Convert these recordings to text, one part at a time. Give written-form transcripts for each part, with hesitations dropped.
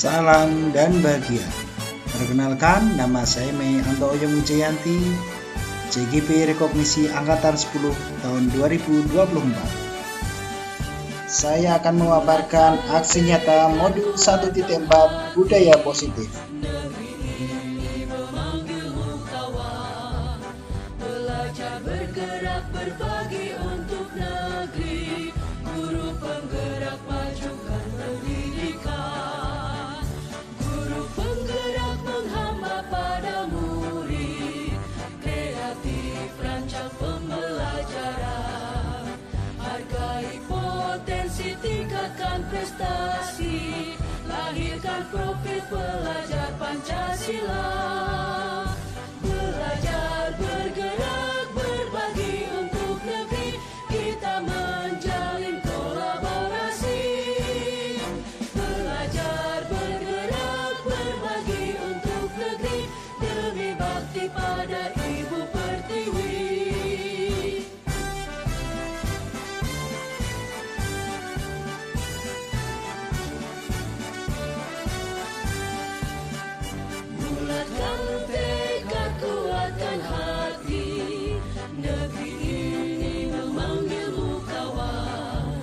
salam dan bahagia. Perkenalkan, nama saya Mei Antoyo Wijayanti, CGP Rekognisi Angkatan 10 tahun 2024. Saya akan memaparkan aksi nyata modul 1.4 budaya positif. Belajar bergerak berbagi untuk negeri, guru penggerak majukan pendidikan, guru penggerak menghamba pada murid, kreatif rancang pembelajaran, hargai potensi, tingkatkan prestasi, lahirkan profil pelajar Pancasila. Belajar bergerak berbagi untuk negeri, kita menjalin kolaborasi. Belajar bergerak berbagi untuk negeri, demi bakti pada Ibu Pertiwi. Bulatkan tekad, kuatkan hati, negeri ini memanggilmu kawan.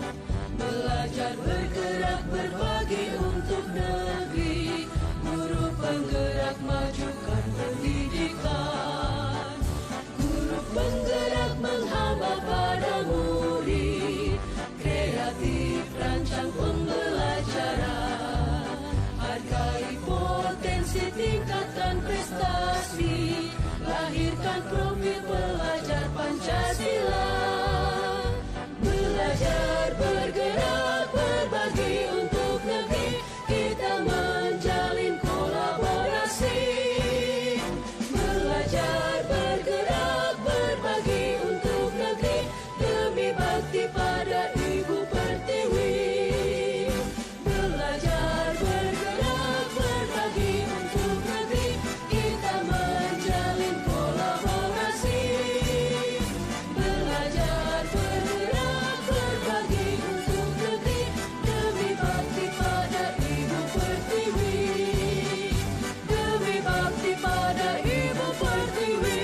Belajar bergerak berbagi untuk negeri, guru penggerak majukan pendidikan, guru penggerak menghamba pada murid, kreatif rancang pembelajaran, hargai potensi, tingkatkan prestasi, lahirkan profil pelajar Pancasila. Belajar bergerak berbagi untuk negeri, kita menjalin kolaborasi. Belajar bergerak berbagi untuk negeri, demi bakti pada Ibu Pertiwi. Belajar bergerak berbagi untuk negeri, kita menjalin kolaborasi. Belajar bergerak berbagi untuk negeri, demi bakti pada Ibu Pertiwi. Demi bakti pada Ibu Pertiwi.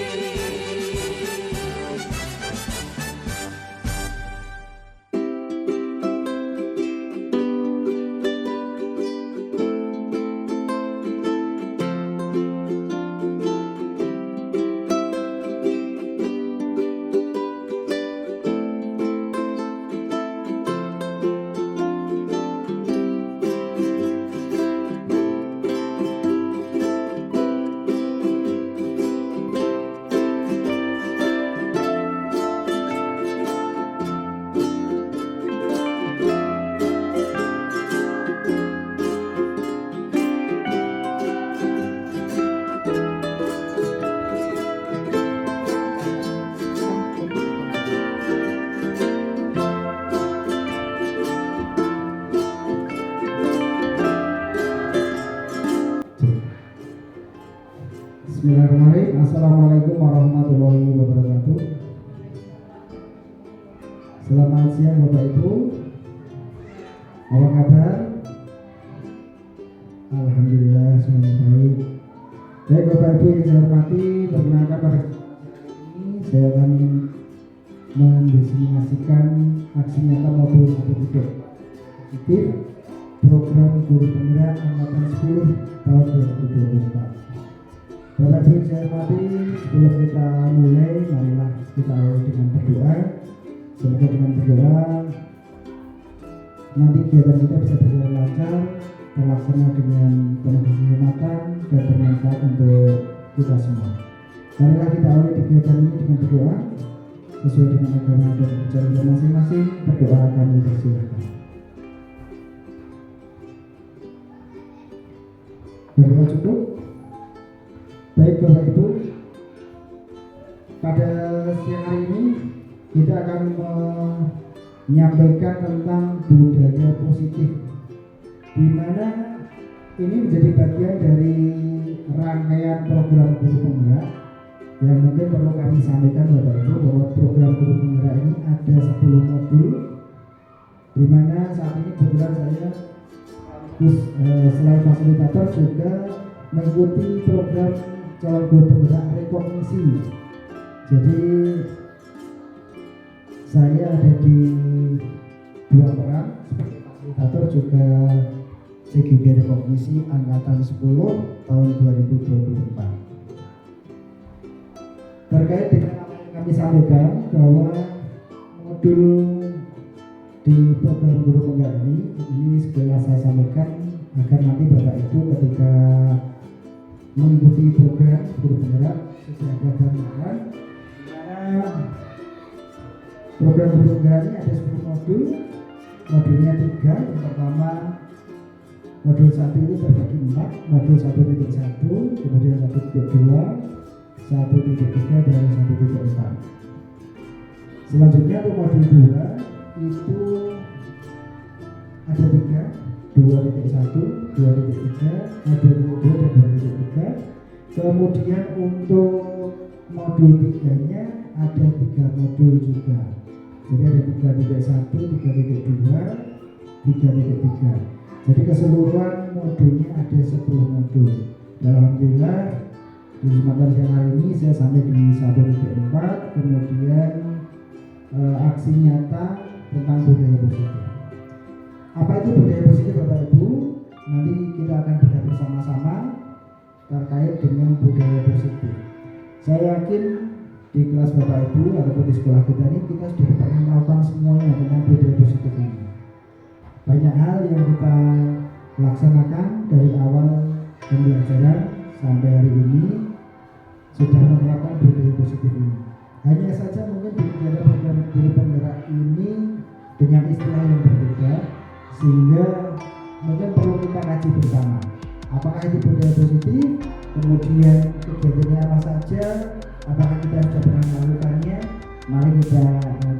Bismillahirrahmanirrahim. Assalamualaikum warahmatullahi wabarakatuh. Selamat siang Bapak Ibu. Apa kabar? Alhamdulillah semuanya baik. Baik Bapak Ibu yang saya hormati, perkenalkan pada kesempatan ini saya akan mendefinisikan aksi nyata modul 1.4 program guru penggerak angkatan 10 tahun 2024. Bapak Ibu saya hormati, sebelum kita mulai, marilah kita awali dengan berdoa. Semoga dengan berdoa nanti kegiatan kita bisa berjalan lancar, terlaksana dengan penuh kehormatan dan bermanfaat untuk kita semua. Marilah kita awali kegiatan ini dengan berdoa sesuai dengan agama dan percayaan masing-masing. Berdoa kami persilakan. Berdoa cukup. Baik Bapak Ibu, pada siang hari ini kita akan menyampaikan tentang budaya positif, di mana ini menjadi bagian dari rangkaian program guru penggerak yang mungkin perlu kami sampaikan Bapak Ibu bahwa program guru penggerak ini ada 10 modul, di mana saat ini kebetulan saya selain fasilitator juga mengikuti program calon guru penggerak rekognisi. Jadi saya ada di dua peran sebagai fasilitator juga CGB rekognisi angkatan 10 tahun 2024. Terkait dengan apa yang kami sampaikan bahwa modul di program guru penggerak ini segera saya sampaikan agar nanti Bapak Ibu ketika mengikuti program guru penggerak sudah ada gambaran dimana program guru penggerak ini ada 10 modul. Modulnya 3. Yang pertama modul 1 itu terbagi 4, modul 1.1, kemudian 1.2, 1.3 dan 1.4. Selanjutnya untuk modul 2 itu ada 3, 2.1, 2.3, 2.2 dan 2.3. Kemudian untuk modul 3-nya ada 3 modul juga. Jadi ada 3.1, 3.2, 3.3. Jadi keseluruhan modulnya ada 10 modul. Dan alhamdulillah di kesempatan siang hari ini saya sampai di 1.4, kemudian aksi nyata tentang budaya positif. Apa itu budaya positif Bapak Ibu? Nanti kita akan bedah bersama-sama terkait dengan budaya positif. Saya yakin di kelas Bapak Ibu ataupun di sekolah kita ini kita sudah pernah melakukan semuanya tentang budaya positif ini. Banyak hal yang kita laksanakan dari awal pembelajaran sampai hari ini sudah menerapkan budaya positif ini. Hanya saja mungkin di kegiatan program guru penggerak ini dengan istilah yang berbeda, sehingga mungkin perlu kita kaji bersama. Apakah itu budaya positif? Kemudian kegiatannya apa saja? Apakah kita sudah pernah melakukannya? Mari kita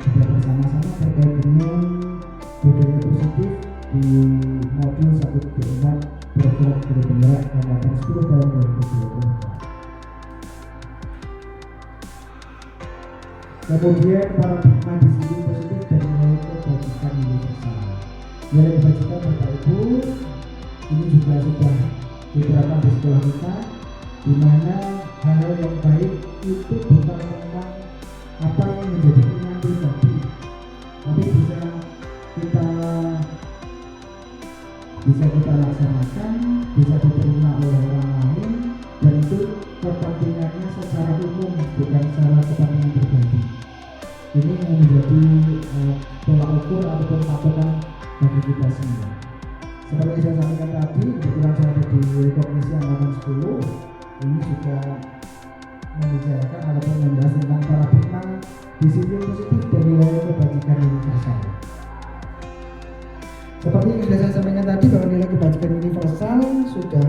bedah bersama-sama terkait dengan budaya positif di modul 1.4 program guru penggerak angkatan 10 tahun 2024. Kemudian paradigma disiplin positif dan nilai kebajikan universal. Nilai kebajikan Bapak Ibu ini juga sudah diterapkan di sekolah kita, di mana hal-hal yang baik itu bukan tentang apa yang menjadi keinginan pribadi, tapi bisa kita laksanakan, bisa diterima oleh orang lain, dan itu kepentingannya secara umum bukan secara kepentingan pribadi. Ini yang menjadi tolak ukur ataupun patokan bagi kita semua. Seperti saya sampaikan tadi, kebetulan saya ada di rekognisi angkatan 10, ini juga membicarakan ataupun membahas tentang paradigma disiplin positif dan nilai kebajikan universal. Seperti yang sudah saya sampaikan tadi bahwa nilai kebajikan universal sudah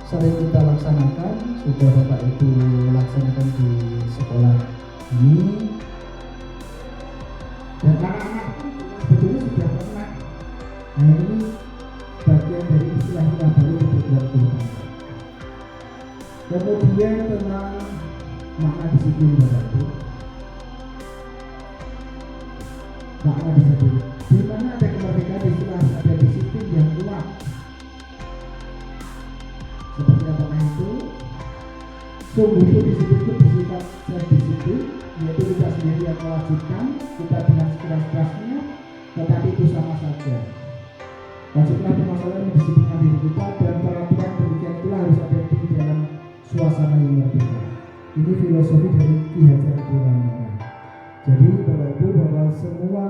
sering kita laksanakan, sudah Bapak Ibu laksanakan di sekolah ini, dan anak-anak sebetulnya sudah pernah. Nah ini bagian dari istilah-istilah baru di program guru penggerak. Kemudian tentang makna disiplin Bapak Ibu. Makna disiplin, di mana ada kemerdekaan istilah ada disiplin yang kuat. Seperti apakah itu? Sungguh disiplin itu bersifat self-disiplin, yaitu tidak sendiri yang mewajibkan kita dengan sekeras-kerasnya, tetapi itu sama saja. Wajiblah permasalahan mendisiplinkan diri kita, dan peraturan demikian pula harus ada di dalam suasana yang berbeda. Ini filosofi dari Ki Hajar Dewantara. Jadi Bapak Ibu bahwa semua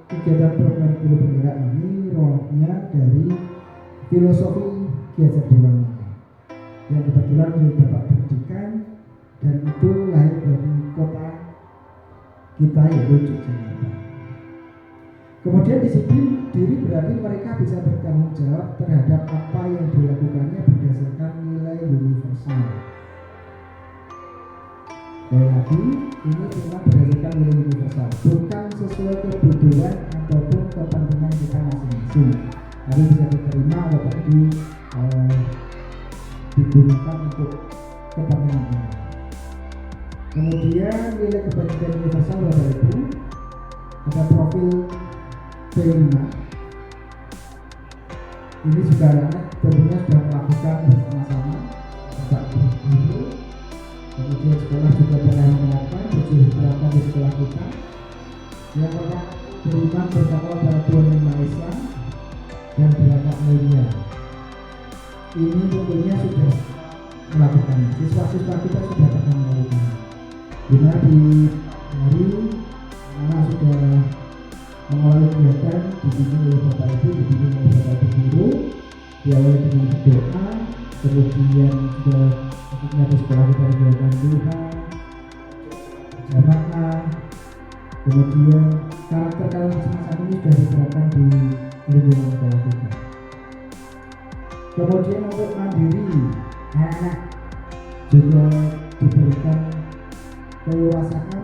kegiatan program guru penggerak ini rohnya dari filosofi Ki Hajar Dewantara yang kebetulan menjadi Bapak pendidikan, dan itu lahir dari kota kita yaitu Yogyakarta. Kemudian disiplin diri berarti mereka bisa bertanggung jawab terhadap apa yang dilakukannya berdasarkan nilai universal. Sekali lagi, ini cuma berdasarkan nilai universal, bukan sesuai kebutuhan ataupun kepentingan kita masing-masing, tapi bisa diterima ataupun digunakan untuk kepentingan kita. Kemudian nilai kebajikan universal Bapak Ibu ada profil B5. ini juga anak tentunya sudah melakukan bersama-sama Bapak Guru, kemudian sekolah juga telah menerapkan diterapkan di sekolah kita. Yang pertama, beriman bertakwa pada Tuhan Yang Maha Esa dan berakhlak mulia. Ini tentunya sudah melakukan, siswa-siswa kita sudah pernah melakukan, di mana di hari anak sudah mengawali kegiatan dibimbing oleh Bapak Ibu, dibimbing oleh Bapak Ibu Guru, diawali dengan doa, kemudian sudah maksudnya di sekolah kita kegiatan duha, jamaah, kemudian karakter semacam ini sudah diterapkan di lingkungan sekolah kita. Kemudian untuk mandiri, anak juga diberikan keleluasaan,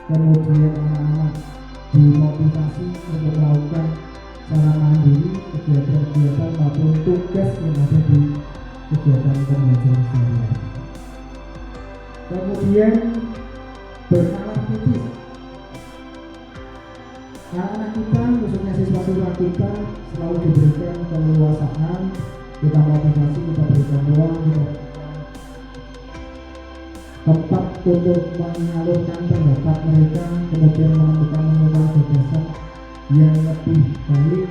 kemudian anak-anak dimotivasi untuk melakukan secara mandiri kegiatan-kegiatan maupun tugas yang ada di kegiatan pembelajaran sehari-hari. Kemudian bernalar kritis. Anak-anak kita, khususnya siswa-siswa kita, selalu diberikan keleluasaan, kita motivasi, kita berikan ruang, kita tempat untuk menyalurkan pendapat mereka, kemudian menemukan gagasan yang lebih baik.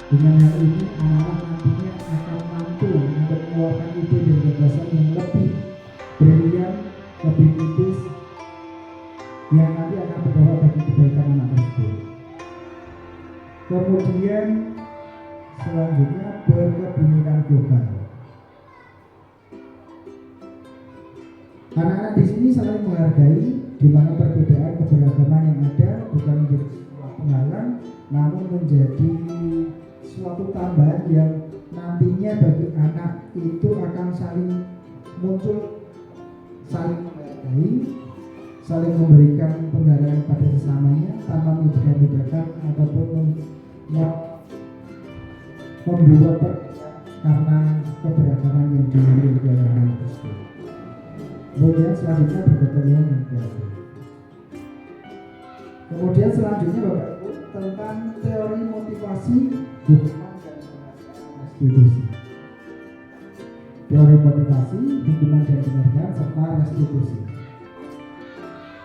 Dengan hal ini anak-anak nantinya akan mampu untuk mengeluarkan ide dan gagasan yang lebih brilian, lebih kritis, yang nanti akan berdampak bagi kebaikan anak tersebut. Kemudian selanjutnya berkebinekaan global. Anak-anak di sini saling menghargai, di mana perbedaan keberagaman yang ada bukan menjadi sebuah penghalang, namun menjadi suatu tambahan yang nantinya bagi anak itu akan saling muncul, saling menghargai, saling memberikan penghargaan pada sesamanya tanpa membeda-bedakan ataupun membuat karena keberagaman yang dimiliki oleh anak tersebut. Kemudian selanjutnya bergotong-royong dan kreatif. Kemudian selanjutnya Bapak Ibu tentang teori motivasi hukuman dan restitusi. Teori motivasi, hukuman dan penghargaan serta restitusi.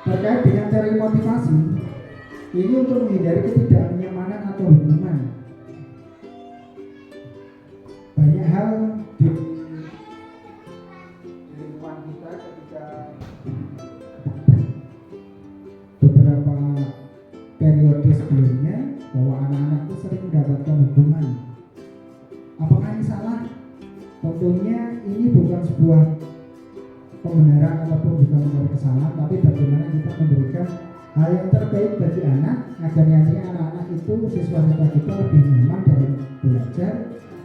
Terkait dengan teori motivasi, ini untuk menghindari ketidaknyamanan atau hukuman. Banyak hal di lingkungan kita ketika beberapa periode sebelumnya bahwa anak-anak itu sering mendapatkan hukuman. Apakah ini salah? Tentunya ini bukan sebuah pembenaran ataupun juga mencari kesalahan, tapi bagaimana kita memberikan hal yang terbaik bagi anak agar nanti anak-anak itu, siswa-siswa kita lebih nyaman dalam belajar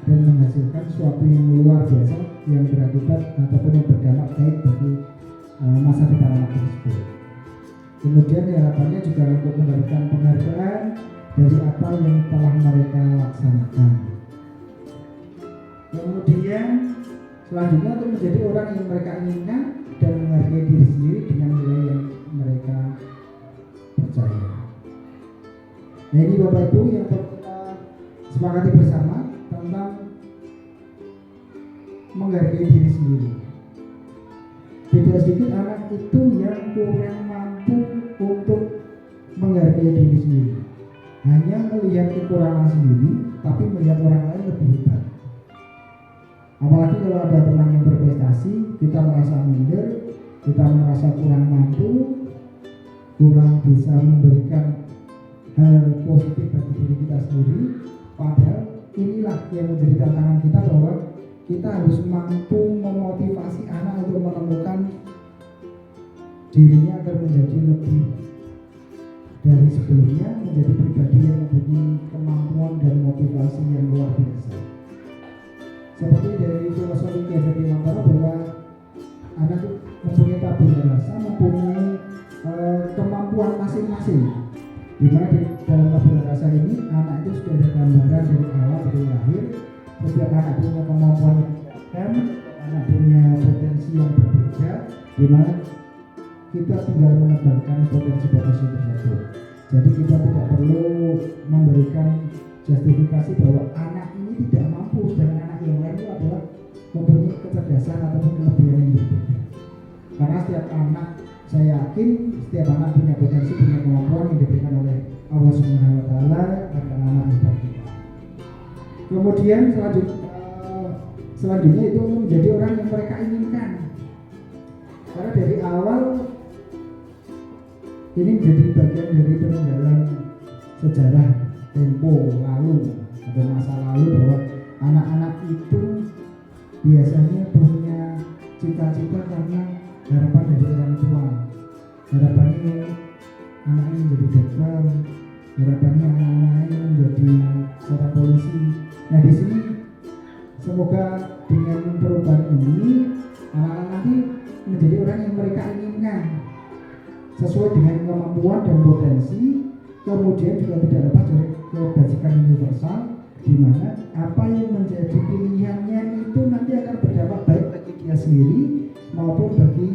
dan menghasilkan sesuatu yang luar biasa yang berakibat ataupun yang berdampak baik bagi masa depan anak tersebut. Kemudian harapannya juga untuk mendapatkan penghargaan dari apa yang telah mereka laksanakan. Kemudian selanjutnya untuk menjadi orang yang mereka inginkan dan menghargai diri sendiri dengan nilai yang mereka percaya. Nah ini Bapak Ibu yang kita sepakati bersama tentang menghargai diri sendiri. Beda sedikit anak itu yang kurang mampu untuk menghargai diri sendiri, hanya melihat kekurangan sendiri tapi melihat orang lain lebih hebat. Apalagi kalau ada teman yang berprestasi, kita merasa minder, kita merasa kurang mampu, kurang bisa memberikan hal positif bagi diri kita sendiri. Padahal inilah yang menjadi tantangan kita, bahwa kita harus mampu memotivasi anak untuk menemukan dirinya agar menjadi lebih dari sebelumnya, menjadi pribadi yang mempunyai kemampuan dan motivasi yang luar biasa. Seperti dari filosofi Ki Hajar Dewantara bahwa anak itu mempunyai tabula rasa, mempunyai kemampuan masing-masing. Di mana di dalam tabula rasa ini anak itu sudah ada gambaran dari awal, dari lahir. Setiap anak punya kemampuan yang beragam, anak punya potensi yang berbeda, di mana kita tinggal mengembangkan potensi-potensi tersebut. Jadi kita tidak perlu memberikan justifikasi bahwa anak ini tidak mampu, sedangkan anak yang lain itu adalah mempunyai kecerdasan ataupun kelebihan yang berbeda. Karena setiap anak, saya yakin setiap anak punya potensi, punya kemampuan yang diberikan oleh Allah Subhanahu wa taala akan anak hebat kita. Kemudian selanjutnya itu menjadi orang yang mereka inginkan. Karena dari awal ini menjadi bagian dari peninggalan sejarah tempo lalu atau masa lalu bahwa anak-anak itu biasanya punya cita-cita karena harapan dari orang tua. Harapannya anak ini menjadi dokter, harapannya anak-anak ini menjadi seorang polisi. Nah di sini semoga dengan perubahan ini anak-anak nanti menjadi orang yang mereka inginkan sesuai dengan kemampuan dan potensi. Kemudian juga tidak lepas dari kebajikan universal, di mana apa yang menjadi pilihannya itu nanti akan berdampak baik bagi dia sendiri maupun bagi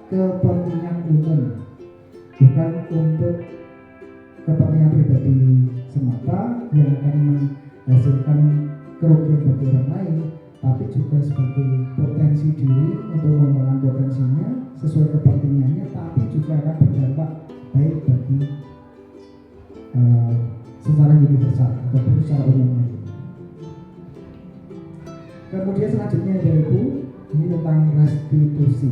kepentingan umum, bukan untuk kepentingan pribadi semata yang akan menghasilkan kerugian bagi orang lain, tapi juga sebagai potensi diri untuk mengembangkan potensinya sesuai kepentingannya, tapi juga akan berdampak baik bagi secara universal ataupun secara umumnya. Kemudian selanjutnya dari Ibu, ini tentang restitusi.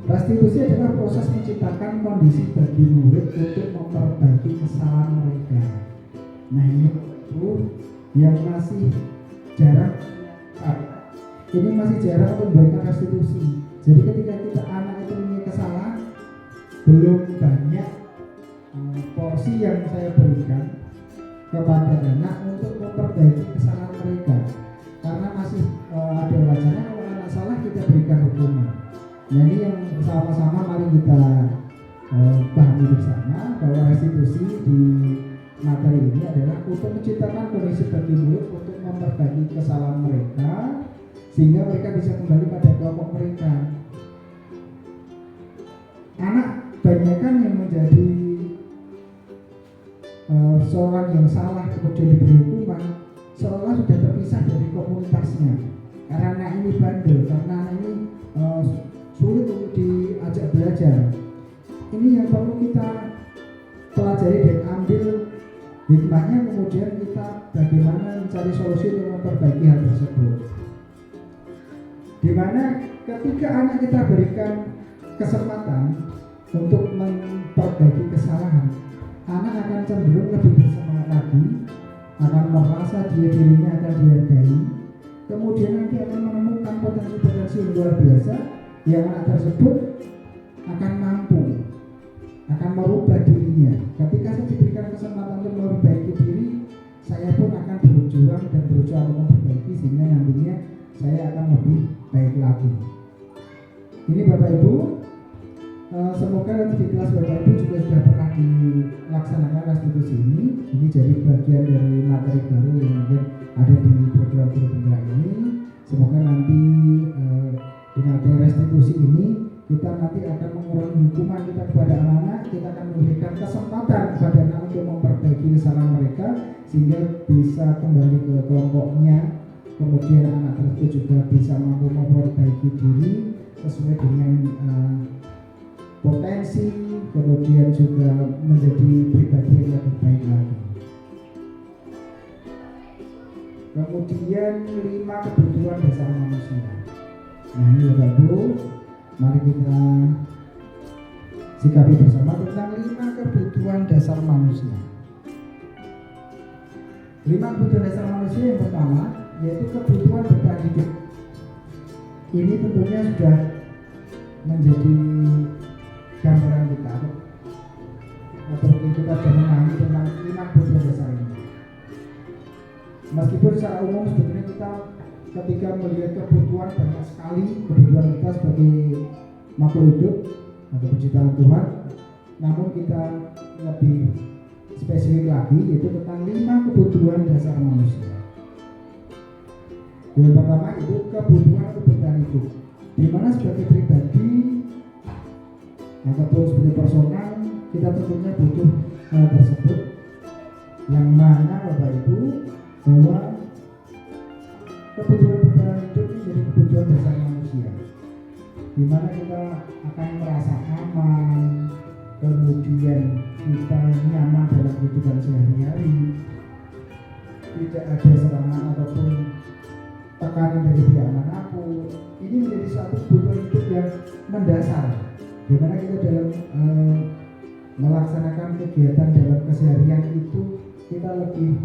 Restitusi adalah proses menciptakan kondisi bagi murid untuk memperbaiki kesalahan mereka. Nah ini itu yang masih jarang, ini masih jarang untuk memberikan restitusi. Jadi ketika kita anak itu punya kesalahan, belum banyak porsi yang saya berikan kepada anak untuk memperbaiki kesalahan mereka, karena masih ada wacana kalau anak salah kita berikan hukuman. Nah ini yang sama-sama mari kita pahami bersama bahwa restitusi di materi ini adalah untuk menciptakan kondisi bagi murid untuk memperbaiki kesalahan mereka sehingga mereka bisa kembali pada kelompok mereka. Anak banyakkan yang menjadi seorang yang salah kemudian diberi hukuman seolah sudah terpisah dari komunitasnya, karena anak ini bandel, karena anak ini sulit untuk diajak belajar. Ini yang perlu kita pelajari dan ambil hikmahnya, kemudian kita bagaimana mencari solusi untuk memperbaiki hal tersebut. Dimana ketika anak kita berikan kesempatan untuk memperbaiki kesalahan, anak akan cenderung lebih bersemangat lagi, akan merasa dirinya akan dihargai, kemudian nanti akan menemukan potensi-potensi yang luar biasa yang anak tersebut akan mampu, akan merubah dirinya. Ketika saya diberikan kesempatan untuk memperbaiki diri, saya pun akan berjuang dan berusaha untuk memperbaiki sehingga nantinya saya akan lebih baik lagi. Ini Bapak Ibu, semoga nanti di kelas Bapak Ibu juga sudah pernah dilaksanakan restitusi ini. Ini jadi bagian dari materi baru yang mungkin ada di program guru penggerak ini. Semoga nanti dengan adanya restitusi ini kita nanti akan mengurangi hukuman kita kepada anak-anak, kita akan memberikan kesempatan kepada anak untuk memperbaiki kesalahan mereka sehingga bisa kembali ke kelompoknya. Kemudian anak tersebut juga bisa mampu memperbaiki diri sesuai dengan potensi, kemudian juga menjadi pribadi yang lebih baik lagi. Kemudian 5 kebutuhan dasar manusia. Nah ini Bapak Ibu, mari kita sikapi bersama tentang 5 kebutuhan dasar manusia. 5 kebutuhan dasar manusia yang pertama yaitu kebutuhan bertahan hidup. Ini tentunya sudah menjadi gambaran kita atau kita sudah memahami tentang 5 kebutuhan dasar ini. Meskipun secara umum sebetulnya kita ketika melihat kebutuhan banyak sekali kebutuhan kita sebagai makhluk hidup atau penciptaan Tuhan, namun kita lebih spesifik lagi yaitu tentang 5 kebutuhan dasar manusia. Yang pertama itu kebutuhan bertahan hidup, di mana sebagai pribadi ataupun sebagai personal kita tentunya butuh hal tersebut yang mana Bapak Ibu bahwa kebutuhan bertahan hidup ini jadi kebutuhan dasar manusia, di mana kita akan merasa aman, kemudian kita nyaman dalam kehidupan sehari-hari, tidak ada serangan ataupun tekanan dari pihak manapun. Ini menjadi satu kebutuhan hidup yang mendasar, di mana kita dalam melaksanakan kegiatan dalam keseharian itu kita lebih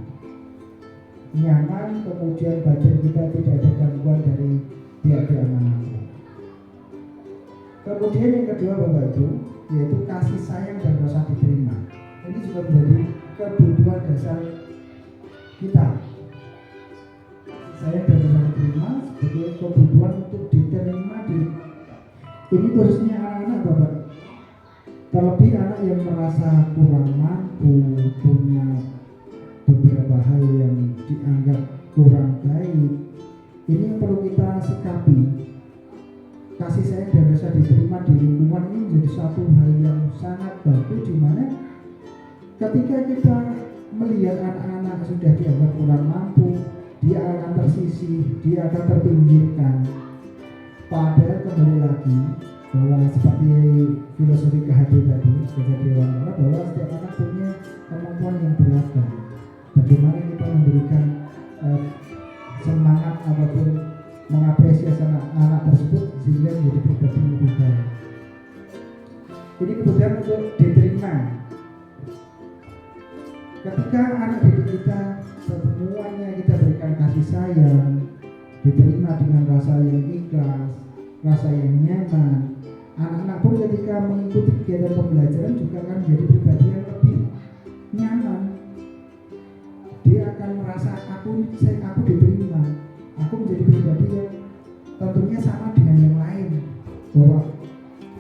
nyaman, kemudian badan kita tidak ada gangguan dari pihak-pihak manapun. Kemudian yang kedua Bapak Ibu, yaitu kasih sayang dan rasa diterima. Ini juga menjadi kebutuhan dasar kita. Saya dan rasa diterima sebagai kebutuhan untuk diterima di ini khususnya anak-anak Bapak. Terlebih anak yang merasa kurang mampu, punya beberapa hal yang dianggap kurang baik, ini yang perlu kita sikapi. Kasih sayang dan rasa diterima di lingkungan ini menjadi satu hal yang sangat bagus, di mana ketika kita melihat anak-anak sudah dianggap kurang mampu, dia akan tersisih, dia akan terpinggirkan. Padahal kembali lagi bahwa seperti filosofi KHD tadi, kejadian bahwa setiap anak punya kemampuan yang beragam. Bagaimana kita memberikan semangat ataupun mengapresiasi anak tersebut sehingga menjadi pribadi yang lebih baik. Jadi kebutuhan untuk diterima. Ketika anak didik kita semuanya kita berikan kasih sayang, diterima dengan rasa yang ikhlas, rasa yang nyaman, anak-anak pun ketika mengikuti kegiatan pembelajaran juga akan menjadi pribadi yang lebih nyaman. Dia akan merasa aku diterima, aku menjadi pribadi yang tentunya sama dengan yang lain, bahwa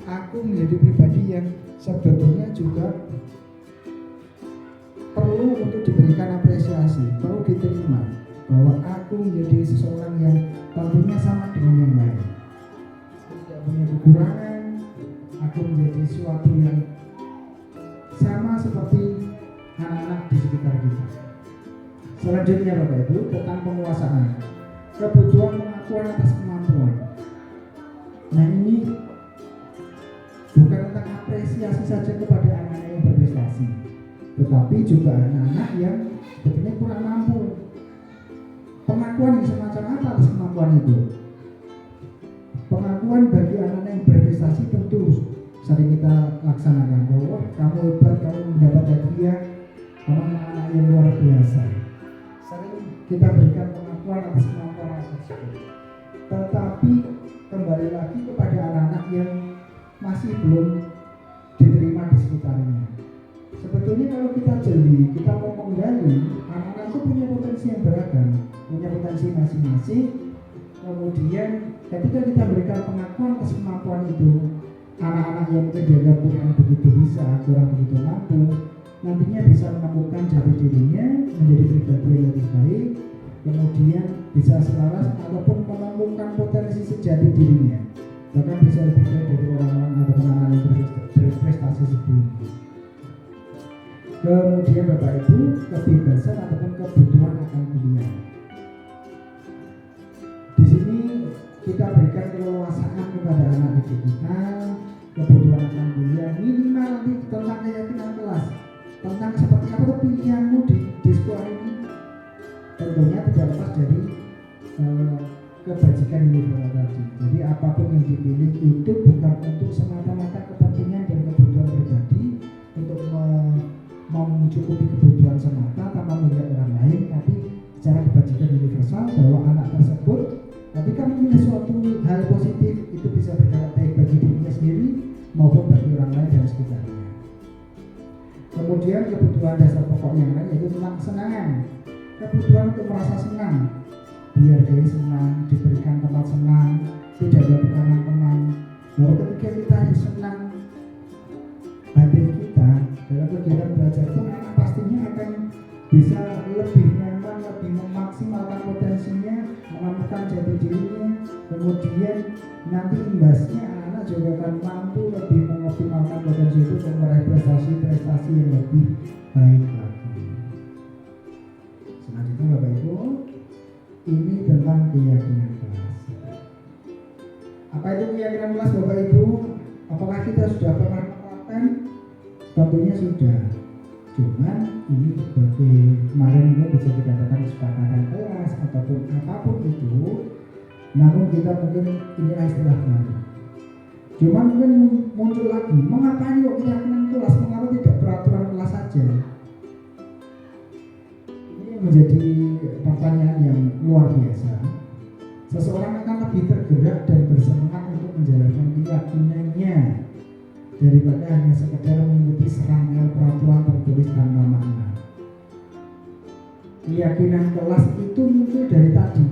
aku menjadi pribadi yang sebetulnya juga perlu untuk diberikan apresiasi, perlu diterima, bahwa aku menjadi seseorang yang tentunya sama dengan yang lain. Aku tidak punya kekurangan, aku menjadi sesuatu yang sama seperti anak-anak di sekitar kita. Selanjutnya Bapak Ibu, tentang penguasaan, kebutuhan pengakuan atas kemampuan. Nah ini bukan tentang apresiasi saja kepada anak-anak yang berprestasi, tetapi juga anak-anak yang sebetulnya kurang mampu. Pengakuan yang semacam apa atas kemampuan itu? Pengakuan bagi anak-anak yang berprestasi tentu sering kita laksanakan, bahwa kamu hebat, kamu mendapat hadiah, kamu anak yang luar biasa. Sering kita berikan pengakuan atas kemampuan tersebut. Tetapi kembali lagi kepada anak-anak yang masih belum diterima di sekitarnya. Sebetulnya kalau kita jeli, kita mau menggali, anak-anak itu punya potensi yang beragam, punya potensi masing-masing. Kemudian ketika kita berikan pengakuan atas kemampuan itu, anak-anak yang mungkin dianggap kurang begitu bisa, kurang begitu mampu, nantinya bisa menemukan jati dirinya menjadi pribadi yang lebih baik, kemudian bisa selaras ataupun menemukan potensi sejati dirinya, bahkan bisa lebih baik dari orang-orang ataupun anak-anak yang berprestasi sebelumnya. Kemudian Bapak Ibu, kebebasan ataupun kebutuhan akan kuliah. Di sini kita berikan keleluasaan kepada anak didik kita, kebutuhan akan kuliah minimal nanti tentang keyakinan kelas, tentang seperti apa pilihanmu di sekolah ini. Tentunya tidak lepas dari kebajikan universal tadi. Jadi apapun yang dipilih itu bukan untuk semata-mata kepentingan dan kebutuhan pribadi untuk mencukupi kebutuhan semata tanpa melihat orang lain, tapi secara kebajikan universal bahwa anak tersebut ketika memilih suatu hal positif itu bisa berdampak baik bagi dirinya sendiri maupun bagi orang lain dan sekitarnya. Kemudian kebutuhan dasar pokok yang lain yaitu tentang kesenangan, kebutuhan untuk merasa senang, dihargai senang, diberikan tempat senang, tidak ada tekanan teman. Bahwa ketika kita senang batin kita dalam kegiatan belajar itu, anak pastinya akan bisa lebih nyaman, lebih memaksimalkan potensinya, menemukan jati dirinya. Kemudian nanti imbasnya anak juga akan mampu lebih mengoptimalkan potensi itu untuk meraih prestasi yang lebih baik lagi. ini tentang keyakinan kelas. Apa itu keyakinan kelas Bapak Ibu? Apakah kita sudah pernah menerapkan? Tentunya sudah. Cuman ini sebagai kemarin ini bisa dikatakan kesepakatan kelas ataupun apapun itu, namun kita mungkin inilah istilah baru. Cuman mungkin muncul lagi, mengapa yuk keyakinan kelas, mengapa tidak peraturan kelas saja? Ini menjadi pertanyaan yang luar biasa. Seseorang akan lebih tergerak dan bersemangat untuk menjalankan keyakinannya daripada hanya sekedar mengikuti serangkaian peraturan tertulis tanpa makna. Keyakinan kelas itu muncul dari tadi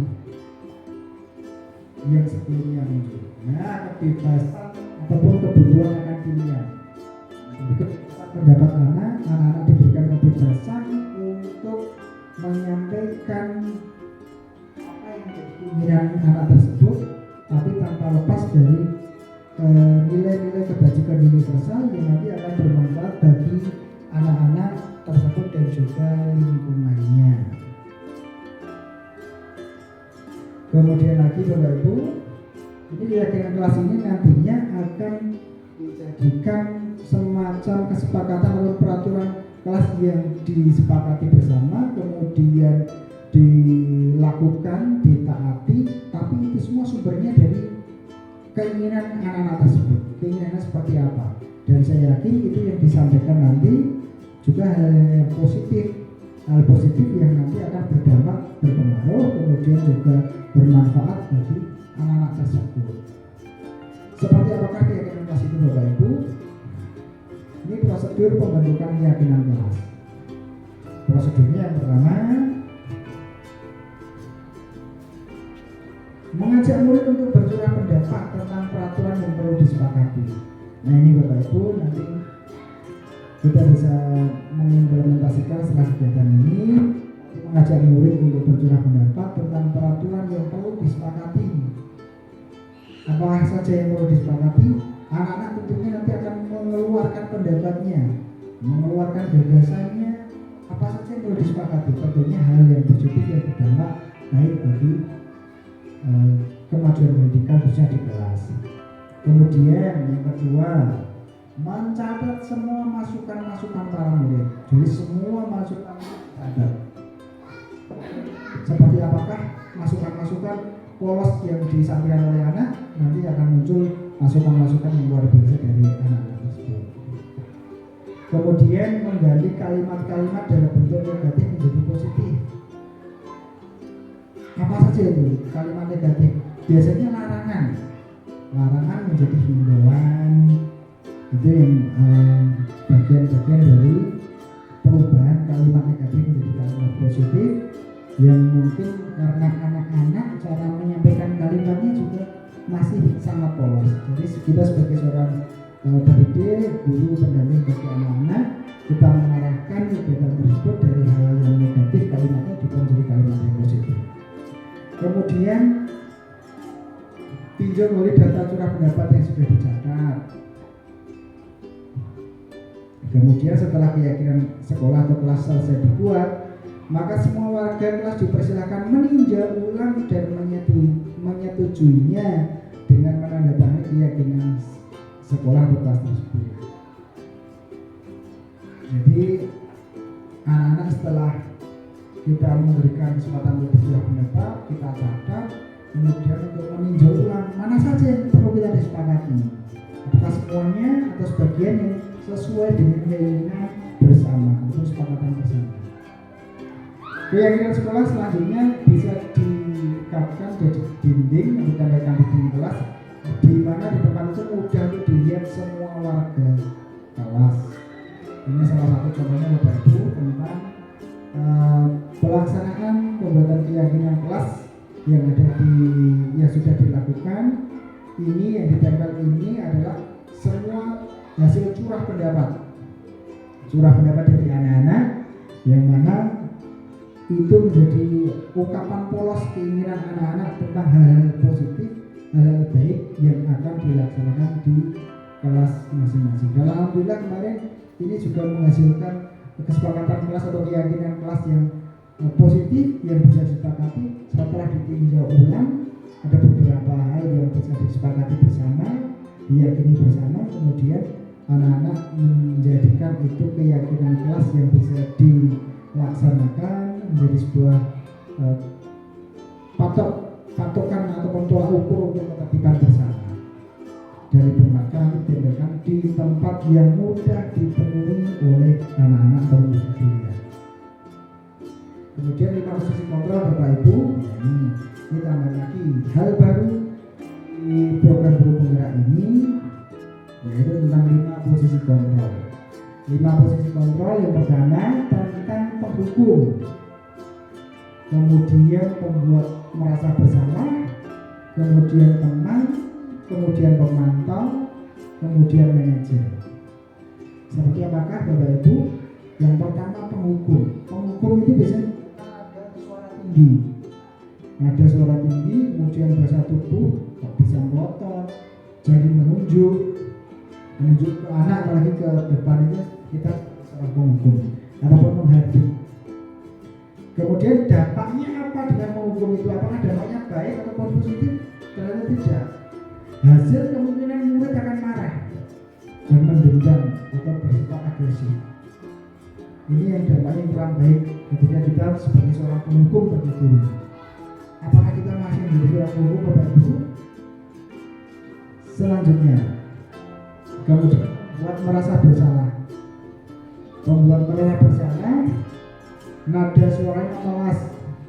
yang sebelumnya muncul. Nah, kebebasan ataupun kebutuhan akan pilihan. Pendapat anak-anak diberikan kebebasan untuk menyampaikan apa yang menjadi keinginan anak tersebut, tapi tanpa lepas dari nilai-nilai kebajikan universal yang nanti akan bermanfaat bagi anak-anak tersebut dan juga lingkungannya. Kemudian lagi Bapak Ibu, ini keyakinan kelas ini nantinya akan dijadikan semacam kesepakatan atau peraturan kelas yang disepakati bersama, kemudian dilakukan, ditaati, tapi itu semua sumbernya dari keinginan anak-anak tersebut. Keinginannya seperti apa? Dan saya yakin itu yang disampaikan nanti juga hal positif yang nanti akan berdampak, berpengaruh, kemudian juga bermanfaat bagi anak-anak tersebut. Seperti apakah keyakinan kelas itu Bapak Ibu? Ini prosedur pembentukan keyakinan kelas. Prosedurnya yang pertama, mengajak murid untuk bercurah pendapat tentang peraturan yang perlu disepakati. Nah ini Bapak Ibu, nanti kita bisa mengimplementasikan setelah kegiatan ini, mengajak murid untuk bercurah pendapat tentang peraturan yang perlu disepakati. Apa saja yang perlu disepakati? Anak-anak tentunya nanti akan mengeluarkan pendapatnya, mengeluarkan gagasannya. Apa saja yang perlu disepakati? Tentunya hal yang positif yang berdampak baik bagi kemajuan pendidikan khususnya di kelas. Kemudian yang kedua, mencatat semua masukan-masukan para murid. Jadi semua masukan dicatat. Seperti apakah masukan-masukan polos yang disampaikan oleh anak, nanti akan muncul masukan-masukan yang luar biasa dari anak-anak tersebut. Kemudian mengganti kalimat-kalimat dalam bentuk negatif menjadi positif. Apa saja itu kalimat negatif? Biasanya larangan menjadi himbauan. Itu yang bagian-bagian dari perubahan kalimat negatif menjadi kalimat positif, yang mungkin karena anak-anak cara menyampaikan kalimatnya juga masih sangat polos. Jadi kita sebagai seorang pendidik, guru, pendamping bagi anak-anak, kita mengarahkan kegiatan tersebut dari hal yang negatif, kalimatnya juga menjadi kalimat yang positif. Kemudian tinjau murid data curah pendapat yang sudah dicatat. Kemudian setelah keyakinan sekolah atau kelas selesai dibuat, maka semua warga kelas dipersilakan meninjau ulang dan menyetujuinya dengan menandatangani keyakinan sekolah atau kelas tersebut. Jadi anak-anak setelah kita memberikan kesempatan untuk bercurah pendapat, kita catat, kemudian untuk meninjau ulang mana saja yang perlu kita disepakati, apakah semuanya atau sebagian yang sesuai dengan keinginan bersama atau kesepakatan bersama. Keyakinan sekolah selanjutnya bisa dikatakan jadi dinding yang ditempelkan di dinding kelas, di mana di tempat itu mudah untuk dilihat semua warga kelas. Ini salah satu contohnya Bapak Ibu tentang pelaksanaan pembuatan keyakinan kelas yang sudah dilakukan. Ini yang ditempel ini adalah semua hasil curah pendapat dari anak-anak, yang mana itu menjadi ungkapan polos keinginan anak-anak tentang hal-hal positif, hal-hal baik yang akan dilaksanakan di kelas masing-masing. Dan alhamdulillah kemarin ini juga menghasilkan kesepakatan kelas atau keyakinan kelas yang positif yang bisa disepakati setelah ditinjau ulang. Ada beberapa hal yang bisa disepakati bersama, diyakini bersama, kemudian anak-anak menjadikan itu keyakinan kelas yang bisa dilaksanakan menjadi sebuah patokan ataupun tolak ukur untuk ketertiban bersama. Dari berbagai tindakan di tempat yang mudah dipenuhi oleh anak-anak atau bisa dilihat. Kemudian 5 posisi kontrol Bapak Ibu, ya ini tambah lagi hal baru di program guru penggerak ini, yaitu tentang 5 posisi kontrol. 5 posisi kontrol yang pertama tentang penghukum, kemudian pembuat merasa bersalah, kemudian teman, kemudian pemantau, kemudian manajer. Seperti apakah Bapak Ibu? Yang pertama penghukum. Penghukum itu biasanya ada suara tinggi. Ada suara tinggi, kemudian bahasa tubuh, bisa melotot, jari menunjuk ke anak, apalagi ke depan itu kita seorang penghukum ataupun menghardik. Kemudian dampaknya apa dengan penghukum itu? Apakah dampaknya baik ataupun positif? Ternyata tidak. Hasil kemungkinan murid akan marah dan mendendam atau bersifat agresif. Ini yang dampaknya kurang baik ketika kita sebagai seorang penghukum bagi guru. Apakah kita masih menjadi seorang penghukum Bapak Ibu? Selanjutnya, kemudian membuat merasa bersalah. Membuat merasa bersalah, nada suaranya melas,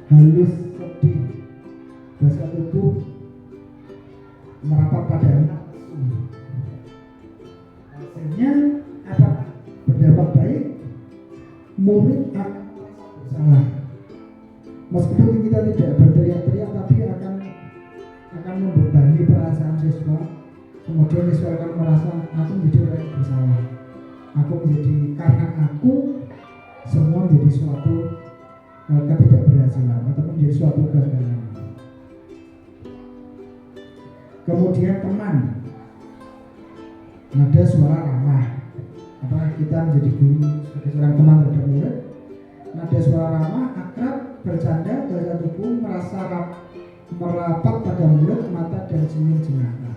halus, sedih, bahasa tubuh merapat pada anak. Hasilnya apa? Berdampak baik, murid akan merasa bersalah. Meskipun kita tidak berteriak-teriak, tapi akan membebani perasaan siswa. Kemudian siswa akan merasa aku menjadi bersalah. Aku menjadi, karena aku semua menjadi suatu ketidakberhasilan ataupun menjadi suatu kegagalan. Kemudian teman, nada suara ramah. Apakah kita menjadi guru sebagai seorang teman terhadap murid? Nada suara ramah, akrab, bercanda, bahasa tubuh, merasa merapat pada murid, mata dan senyum jenaka.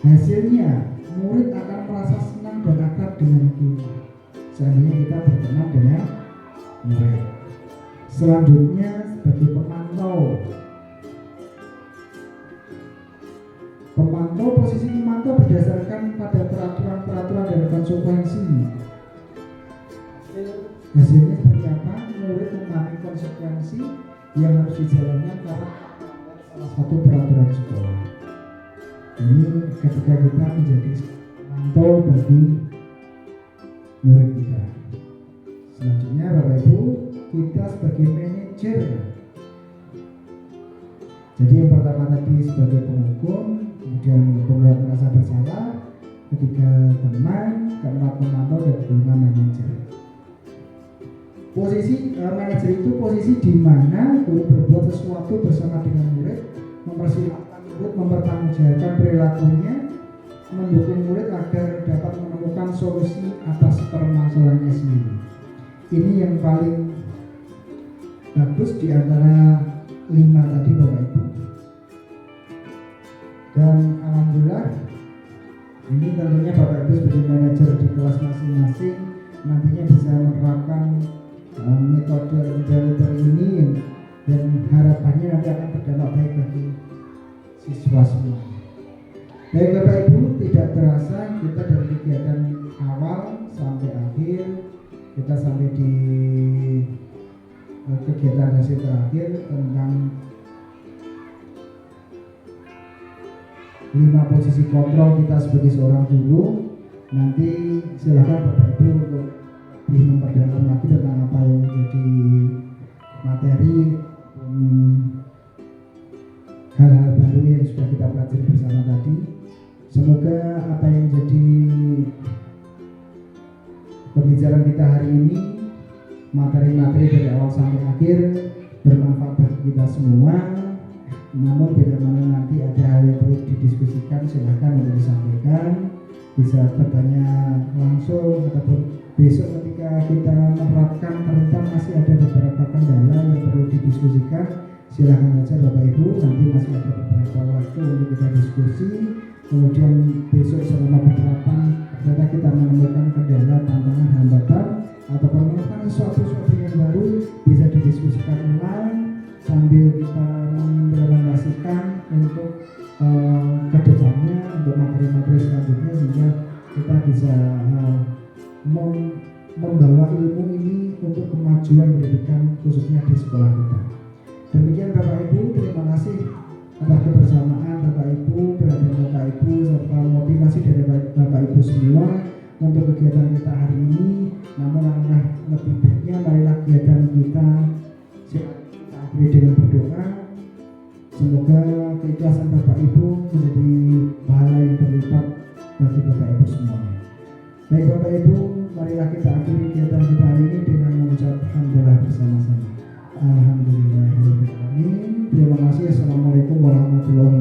Hasilnya, murid akan merasa senang dan akrab dengan guru. Seandainya kita berteman dengan murid. Selanjutnya sebagai pemantau. Posisi pemantau berdasarkan pada peraturan dan konsekuensi. Hasilnya seperti apa? Murid memahami konsekuensi yang harus dijalankan karena salah satu peraturan sekolah. Ini ketika kita menjadi pemantau bagi murid kita. Selanjutnya Bapak Ibu, kita sebagai manajer. Jadi yang pertama tadi sebagai penghukum, kemudian membuat merasa bersalah, ketiga teman, keempat pemantau, dan kelima manajer. Posisi manajer itu posisi di mana guru berbuat sesuatu bersama dengan murid, mempersilahkan murid mempertanggungjawabkan perilakunya, mendukung murid agar dapat menemukan solusi atas permasalahannya sendiri. Ini yang paling bagus di antara 5 tadi Bapak Ibu. Dan alhamdulillah ini tentunya Bapak Ibu sebagai manajer di kelas masing-masing nantinya bisa menerapkan metode ini dan harapannya nanti akan berdampak baik bagi siswa semua. Baik Bapak Ibu, tidak terasa kita dari kegiatan awal sampai akhir, kita sampai di kegiatan hasil terakhir tentang 5 posisi kontrol kita sebagai seorang guru. Nanti silakan Bapak Ibu untuk lebih memperdalam lagi tentang apa yang menjadi materi hal-hal baru yang sudah kita pelajari bersama tadi. Semoga apa yang menjadi pembicaraan kita hari ini, materi-materi dari awal sampai akhir bermanfaat bagi kita semua. Namun bila mana nanti ada hal yang perlu didiskusikan, silahkan untuk disampaikan, bisa bertanya langsung ataupun besok ketika kita menerapkan ternyata masih ada beberapa diskusikan, silakan saja Bapak Ibu, nanti masih ada beberapa waktu untuk kita diskusi. Kemudian besok selama penerapan ternyata kita menemukan kendala, tantangan, hambatan atau menemukan suatu yang baru, bisa didiskusikan ulang sambil kita mengimplementasikan untuk kedepannya, untuk materi-materi selanjutnya, sehingga kita bisa membawa ilmu ini untuk kemajuan pendidikan khususnya di sekolah kita. Demikian Bapak Ibu, terima kasih atas kebersamaan Bapak Ibu, perhatian Bapak Ibu, serta motivasi dari Bapak Ibu semua untuk kegiatan kita hari ini. Namun langkah lebih baiknya, marilah kegiatan kita akhiri dengan berdoa. Semoga keikhlasan Bapak Ibu menjadi pahala yang berlipat bagi Bapak Ibu semuanya. Baik Bapak Ibu, marilah kita akhiri kegiatan kita hari ini dengan mengucap alhamdulillah bersama-sama. Alhamdulillahirobbilalamin. Terima kasih. Assalamualaikum warahmatullahi